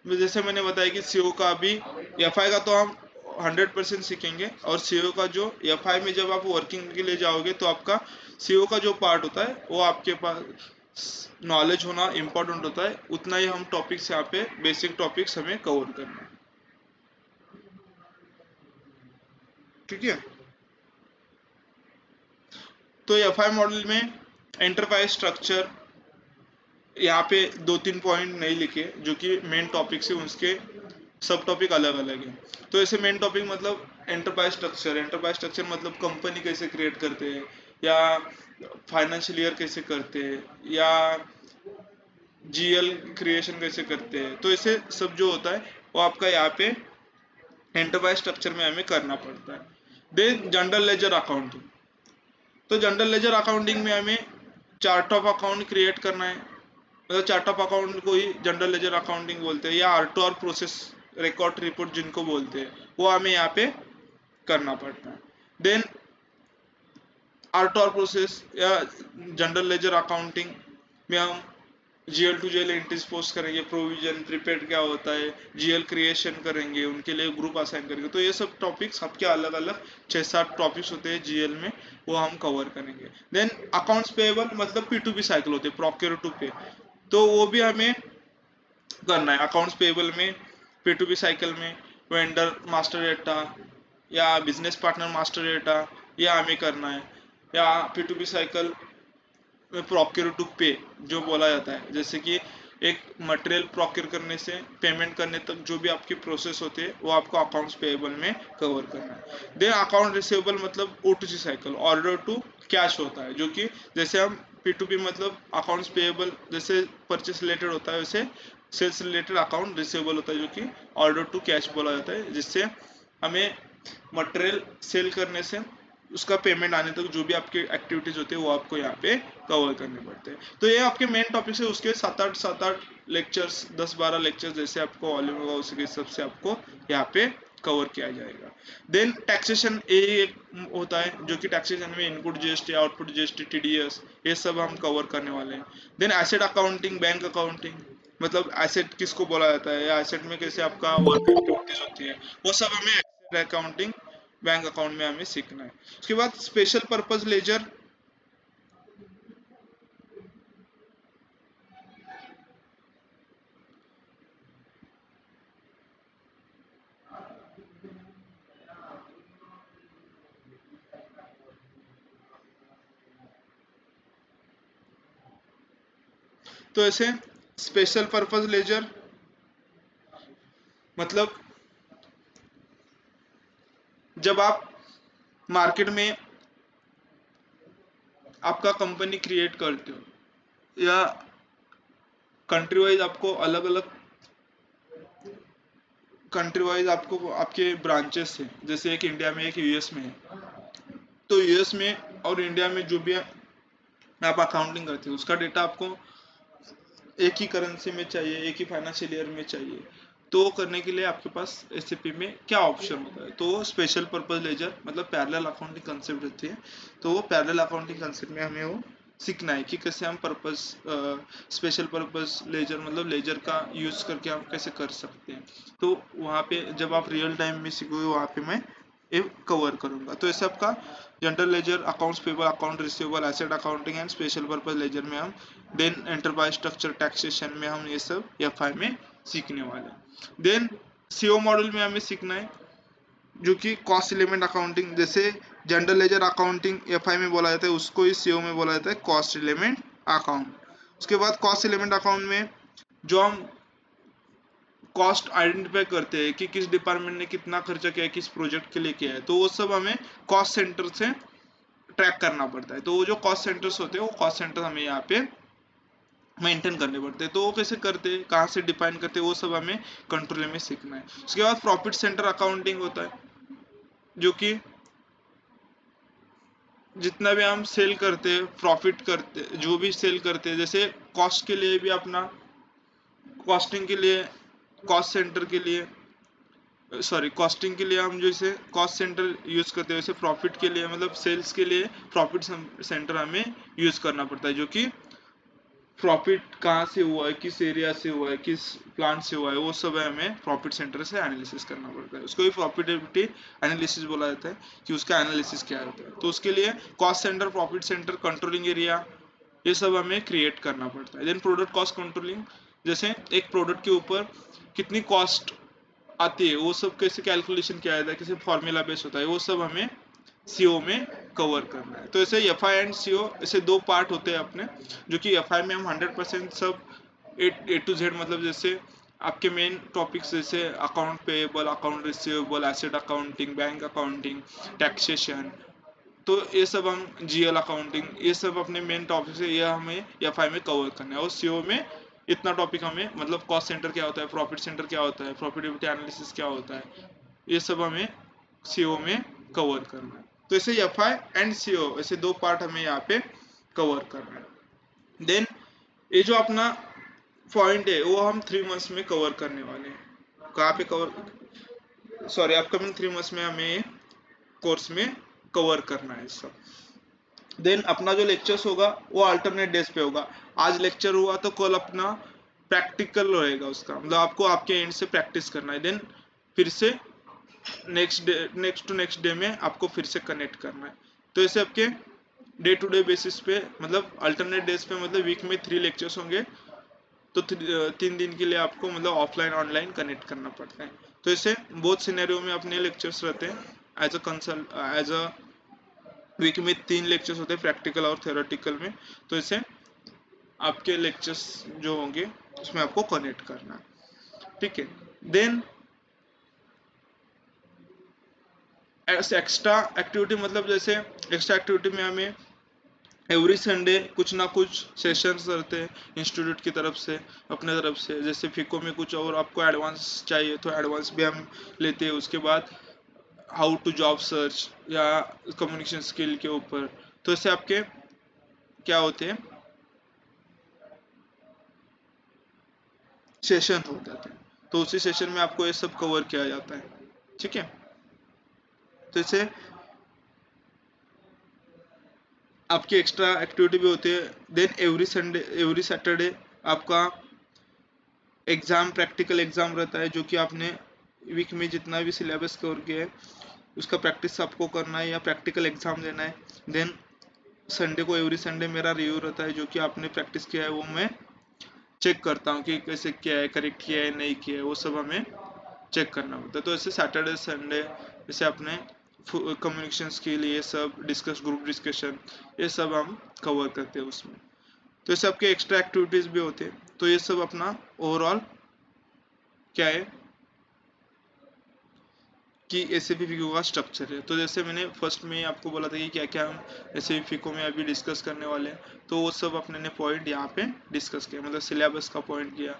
में, जैसे मैंने बताया कि सीओ का अभी एफआई का तो हम 100% सीखेंगे और सीओ का जो एफआई में जब आप वर्किंग के लिए जाओगे तो आपका सीओ का जो पार्ट होता है वो आपके पास नॉलेज होना इम्पोर्टेंट होता है। उतना ही हम टॉपिक्स यहाँ पे बेसिक टॉपिक्स हमें कवर करना है, ठीक है। तो एफआई मॉडल में एंटरप्राइज स्ट्रक्चर, यहाँ पे 2-3 पॉइंट नहीं लिखे जो कि मेन टॉपिक से उसके सब टॉपिक अलग अलग है। तो ऐसे मेन टॉपिक मतलब एंटरप्राइज स्ट्रक्चर, एंटरप्राइज स्ट्रक्चर मतलब कंपनी कैसे क्रिएट करते हैं, या फाइनेंशियल ईयर कैसे करते हैं, या जीएल क्रिएशन कैसे करते हैं। तो ऐसे सब जो होता है वो आपका यहाँ पे एंटरप्राइज स्ट्रक्चर में हमें करना पड़ता है। देन जनरल लेजर अकाउंटिंग, तो जनरल लेजर अकाउंटिंग में हमें चार्ट ऑफ अकाउंट क्रिएट करना है, मतलब चार्ट ऑफ अकाउंट को ही जनरल लेजर अकाउंटिंग बोलते हैं, या आर2 और प्रोसेस रिकॉर्ड रिपोर्ट जिनको बोलते हैं वो हमें यहाँ पे करना पड़ता है। देन आर2 और प्रोसेस या जनरल लेजर अकाउंटिंग में हम GL to GL entries post करेंगे, प्रोविजन प्रीपेड क्या होता है, जीएल क्रिएशन करेंगे, उनके लिए ग्रुप असाइन करेंगे। तो ये सब टॉपिक्स सबके अलग अलग 6-7 टॉपिक्स होते हैं जीएल में, वो हम कवर करेंगे। देन अकाउंट्स पेएबल मतलब P2P साइकिल होते हैं, प्रोक्योर टू पे, तो वो भी हमें करना है। अकाउंट्स पेएबल में P2P साइकिल में वेंडर मास्टर डेटा या बिजनेस पार्टनर मास्टर डेटा या हमें करना है, या P2P साइकिल में प्रोक्योर टू पे जो बोला जाता है, जैसे कि एक मटेरियल प्रोक्योर करने से पेमेंट करने तक जो भी आपकी प्रोसेस होती है वो आपको अकाउंट्स पेएबल में कवर करना है। देन अकाउंट रिसीवेबल मतलब O2C cycle, order to cash होता है, जो कि जैसे हम P2P मतलब अकाउंट्स पेएबल जैसे परचेस रिलेटेड होता है, वैसे सेल्स रिलेटेड अकाउंट रिसीवेबल होता है जो कि ऑर्डर टू कैश बोला जाता है, जिससे हमें मटेरियल सेल करने से उसका पेमेंट आने तक जो भी आपके एक्टिविटीज होते हैं वो आपको यहाँ पे कवर करने पड़ते हैं। तो ये आपके मेन टॉपिक है, उसके 7-8 लेक्चर्स, 10-12 लेक्चर्स जैसे आपको वॉल्यूम होगा उसके हिसाब से आपको यहाँ पे कवर किया जाएगा। देन टैक्सेशन एक होता है जो कि टैक्सेशन में input GST, output GST, TDS, ये सब हम कवर करने वाले हैं। Then asset accounting, bank accounting मतलब एसेट किसको बोला जाता है, या एसेट में कैसे आपका वर्क एक्टिविटीज होती है, वो सब हमें एसेट अकाउंटिंग बैंक अकाउंट में हमें सीखना है। उसके बाद स्पेशल पर्पस लेजर, तो ऐसे स्पेशल पर्पस लेजर मतलब जब आप मार्केट में आपका कंपनी क्रिएट करते हो, या कंट्री वाइज आपको अलग अलग कंट्री वाइज आपको आपके ब्रांचेस हैं, जैसे एक इंडिया में एक यूएस में है, तो यूएस में और इंडिया में जो भी आप अकाउंटिंग करते हो उसका डेटा आपको एक ही करेंसी में चाहिए, एक ही फाइनेंशियल ईयर में चाहिए, तो वो करने के लिए आपके पास एसएपी में क्या ऑप्शन होता है, तो स्पेशल पर्पस लेजर मतलब पैरेलल अकाउंटिंग कंसेप्ट रहती है। तो वो पैरेलल अकाउंटिंग कंसेप्ट में हमें वो सीखना है कि कैसे हम पर्पस स्पेशल पर्पस लेजर मतलब लेजर का यूज करके हम कैसे कर सकते हैं। तो वहाँ पे जब आप रियल टाइम में सीखोगे वहाँ पे मैं ये कवर करूंगा। तो ऐसे आपका general ledger, accounts payable, account receivable, asset accounting and special purpose ledger में हम, देन एंटरप्राइज स्ट्रक्चर टैक्सेशन में हम ये सब एफआई में सीखने वाले हैं। देन सीओ मॉड्यूल में हमें सीखना है जो कि कॉस्ट एलिमेंट अकाउंटिंग, जैसे जनरल लेजर अकाउंटिंग एफआई में बोला जाता है उसको ही सीओ में बोला जाता है कॉस्ट एलिमेंट अकाउंट। उसके बाद कॉस्ट एलिमेंट अकाउंट में जो हम कॉस्ट आइडेंटिफाई करते हैं कि किस डिपार्टमेंट ने कितना खर्चा किया है, किस प्रोजेक्ट के लिए किया है, तो वो सब हमें कॉस्ट सेंटर से ट्रैक करना पड़ता है। तो वो जो कॉस्ट सेंटर्स होते हैं वो कॉस्ट सेंटर हमें यहाँ पे मेंटेन करने पड़ते हैं। तो वो कैसे करते हैं, कहाँ से डिफाइन करते हैं, वो सब हमें कंट्रोल में सीखना है। उसके बाद प्रॉफिट सेंटर अकाउंटिंग होता है जो कि जितना भी हम सेल करते हैं, प्रॉफिट करते, जो भी सेल करते हैं, जैसे कॉस्ट के लिए भी अपना कॉस्टिंग के लिए कॉस्ट सेंटर के लिए सॉरी कॉस्टिंग के लिए हम जैसे कॉस्ट सेंटर यूज करते हैं, वैसे प्रॉफिट के लिए मतलब सेल्स के लिए प्रॉफिट सेंटर हमें यूज करना पड़ता है, जो कि प्रॉफिट कहाँ से हुआ है, किस एरिया से हुआ है, किस प्लांट से हुआ है, वो सब हमें प्रॉफिट सेंटर से एनालिसिस करना पड़ता है। उसको भी प्रॉफिटेबिलिटी एनालिसिस बोला जाता है कि उसका एनालिसिस क्या होता है। तो उसके लिए cost centre, profit centre, controlling area, ये सब हमें क्रिएट करना पड़ता है। देन प्रोडक्ट कॉस्ट कंट्रोलिंग, जैसे एक प्रोडक्ट के ऊपर कितनी कॉस्ट आती है वो सब कैसे कैलकुलेशन किया जाता है, कैसे फॉर्मूला बेस होता है, वो सब हमें सीओ में कवर करना है। तो ऐसे एफ आई एंड सी ओ ऐसे दो पार्ट होते हैं अपने, जो कि एफ आई में हम 100% सब ए टू जेड, मतलब जैसे आपके मेन टॉपिक्स जैसे account payable, account receivable, asset accounting, bank accounting, taxation, तो ये सब हम जीएल अकाउंटिंग, ये सब अपने मेन टॉपिक है, ये हमें एफ आई में कवर करना है। और सीओ में इतना टॉपिक हमें, मतलब कॉस्ट सेंटर क्या होता है, प्रॉफिट सेंटर क्या होता है, प्रॉफिटेबिलिटी एनालिसिस क्या होता है, ये सब हमें सीओ में कवर करना है। तो ऐसे एफ आई एंड सीओ ऐसे दो पार्ट हमें यहाँ पे कवर करना है। देन ये जो अपना पॉइंट है वो हम 3 मंथ्स में कवर करने वाले हैं। कहाँ पे कवर, सॉरी, अपकमिंग 3 मंथ्स में हमें कोर्स में कवर करना है सब। देन अपना जो लेक्चर्स होगा वो अल्टरनेट डेज पे होगा। आज लेक्चर हुआ तो कल अपना प्रैक्टिकल रहेगा उसका, मतलब आपको आपके एंड से प्रैक्टिस करना है। देन फिर से नेक्स्ट डे में आपको फिर से कनेक्ट करना है। तो ऐसे आपके डे टू डे बेसिस पे, मतलब अल्टरनेट डेज पे, मतलब वीक में 3 लेक्चर्स होंगे, तो 3 दिन के लिए आपको मतलब ऑफलाइन ऑनलाइन कनेक्ट करना पड़ता है। तो ऐसे बहुत सिनेरियो में अपने लेक्चर्स रहते हैं एज अ वीक में 3 लेक्चर्स होते हैं, प्रैक्टिकल और थ्योरेटिकल में। तो इसे आपके लेक्चर्स जो होंगे उसमें आपको कनेक्ट करना है, ठीक है। देन एक्स्ट्रा एक्टिविटी, मतलब जैसे एक्स्ट्रा एक्टिविटी में हमें एवरी संडे कुछ ना कुछ सेशंस रहते हैं इंस्टीट्यूट की तरफ से, अपने तरफ से। जैसे फिको में कुछ और आपको एडवांस चाहिए तो एडवांस भी हम लेते हैं। उसके बाद हाउ टू जॉब सर्च या कम्युनिकेशन स्किल के ऊपर, तो इससे आपके क्या होते हैं, सेशन हो जाते हैं। तो उसी सेशन में आपको ये सब कवर किया जाता है, ठीक है। तो इसे आपकी एक्स्ट्रा एक्टिविटी भी होती है। देन एवरी सैटरडे आपका एग्जाम, प्रैक्टिकल एग्जाम रहता है, जो कि आपने वीक में जितना भी सिलेबस कवर किया है उसका प्रैक्टिस आपको करना है या प्रैक्टिकल एग्जाम देना है। देन संडे को, एवरी संडे मेरा रिव्यू रहता है, जो कि आपने प्रैक्टिस किया है वो मैं चेक करता हूँ कि कैसे किया है, करेक्ट किया है, नहीं किया है, वो सब हमें चेक करना होता है। तो ऐसे सैटरडे संडे जैसे अपने कम्युनिकेशन स्किल, ये सब डिस्कस, ग्रुप डिस्कशन, ये सब हम कवर करते हैं उसमें। तो ये सब के एक्स्ट्रा एक्टिविटीज भी होते हैं। तो ये सब अपना ओवरऑल क्या है कि एसएपी फिको का स्ट्रक्चर है। तो जैसे मैंने फर्स्ट में आपको बोला था कि क्या क्या हम एसएपी फिको में अभी डिस्कस करने वाले हैं, तो वो सब अपने ने पॉइंट यहाँ पे डिस्कस किया। मतलब सिलेबस का पॉइंट किया,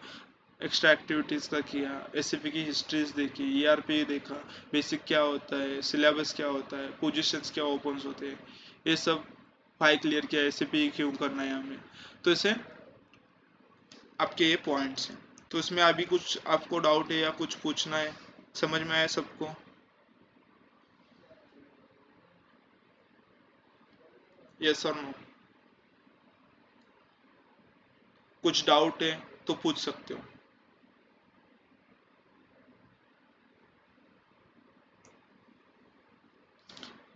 एक्स्ट्रा एक्टिविटीज़ का किया, एसएपी की हिस्ट्रीज देखी, ईआरपी देखा, बेसिक क्या होता है, सिलेबस क्या होता है, पोजीशंस क्या ओपन होते हैं, ये सब फाइल क्लियर किया, एसएपी क्यों करना है हमें। तो इसे आपके ये पॉइंट्स हैं। तो इसमें अभी कुछ आपको डाउट है या कुछ पूछना है, समझ में आया सबको? यस और नो? कुछ डाउट है तो पूछ सकते हो।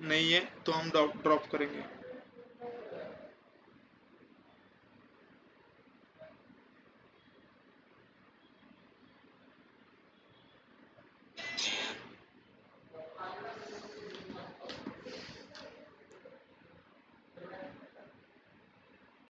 नहीं है तो हम ड्रॉप करेंगे।